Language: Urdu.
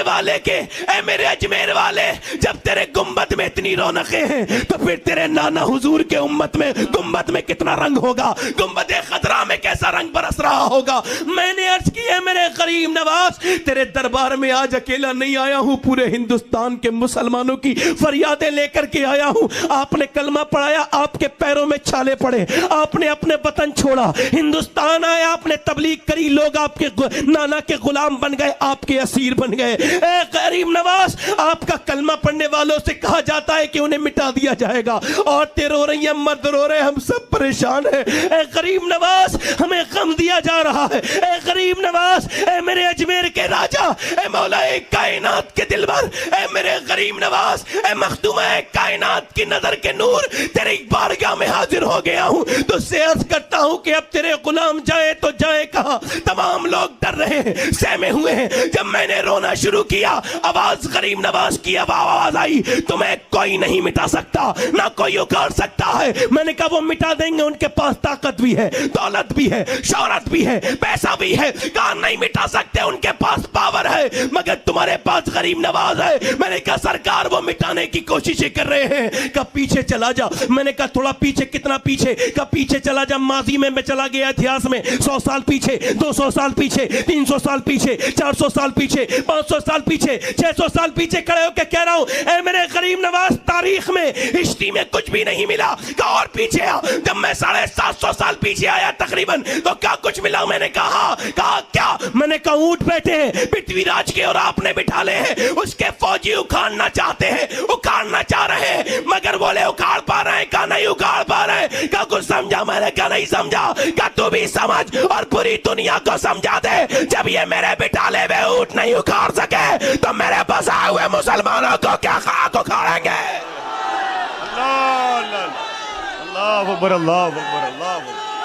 والے کے، اے میرے اجمیر والے، جب تیرے گنبد میں اتنی رونقیں ہیں تو پھر تیرے نانا حضور کے امت میں گنبد میں کتنا رنگ ہوگا، گنبد خضرا میں کیسا رنگ برس رہا ہوگا۔ میں نے عرض کی ہے میرے غریب نواز، تیرے دربار میں آج اکیلا نہیں آیا ہوں، پورے ہندوستان کے مسلمانوں کی فریادیں لے کر کے آیا ہوں۔ آپ نے کلمہ پڑھایا، آپ کے پیروں میں چھالے پڑے، آپ نے اپنے وطن چھوڑا، ہندوستان آئے، آپ نے تبلیغ کری، لوگ آپ کے نانا کے غلام بن گئے، آپ کے اسیر بن گئے۔ اے غریب نواز، آپ کا کلمہ پڑھنے والوں سے کہا جاتا ہے کہ انہیں مٹا دیا جائے گا، عورتیں رو رہی ہیں، مرد رو رہے ہیں، ہم سب پریشان ہیں۔ اے غریب نواز، ہمیں غم دیا جا رہا ہے۔ اے غریب نواز، اے میرے اجمیر کے راجہ، اے مولا کائنات کے دلبر، اے میرے غریب نواز، اے مخدوم کائنات کی نظر کے نور، تیری بارگاہ میں حاضر ہو گیا ہوں، تو سے عرض کرتا ہوں کہ اب تیرے غلام جائے تو جائے کہاں؟ تمام لوگ ڈر رہے ہیں، سہمے ہوئے ہیں۔ جب میں نے رونا شروع کیا، آواز غریب نواز کی آواز آئی، تمہیں کوئی نہیں مٹا سکتا، نہ کوئی اکھاڑ سکتا ہے۔ میں نے کہا وہ مٹا دیں گے، ان کے پاس طاقت بھی ہے، دولت بھی ہے، شہرت بھی ہے، پیسہ بھی ہے، کہا نہیں مٹا سکتے، ان کے پاس پاور ہے، مگر تمہارے پاس غریب نواز ہے۔ میں نے کہا سرکار وہ مٹانے کی کوششیں کر رہے ہیں۔ کہا پیچھے چلا جا۔ میں نے کہا تھوڑا پیچھے، کتنا پیچھے؟ کہا پیچھے چلا جا۔ ماضی میں چلا گیا، اتہاس میں 100 سال پیچھے، 200 سال پیچھے، 300 سال پیچھے، 400 سال پیچھے، 500 سال پیچھے، 600 سال پیچھے کھڑے ہو کے کہہ رہا ہوں، اے میرے غریب نواز، تاریخ میں ہسٹری میں کچھ بھی نہیں ملا۔ کہا اور پیچھے آ۔ جب میں 750 سال پیچھے آیا تقریباً، تو کیا کچھ ملا؟ میں نے کہا کیا؟ میں نے کہا اونٹ بیٹھے ہیں پرتھوی راج کے اور آپ نے بٹھا لے ہیں، اس کے فوجی اکھاڑنا چاہتے ہیں، اکھاڑنا چاہ رہے ہیں، مگر بولے اکھاڑ پا رہے ہیں؟ کہا نہیں اکھاڑ پا رہے ہیں۔ کہا کچھ سمجھا؟ میں نے کہا نہیں سمجھا۔ کہا تو بھی سمجھ اور پوری دنیا کو سمجھا دے، جب یہ میرے بٹھا لے ہوئے اونٹ نہیں اکھاڑ سکے تو میرے بسائے ہوئے مسلمانوں کو کیا خاک اکھاڑیں گے؟ اللہ اکبر، اللہ اکبر، اللہ اکبر۔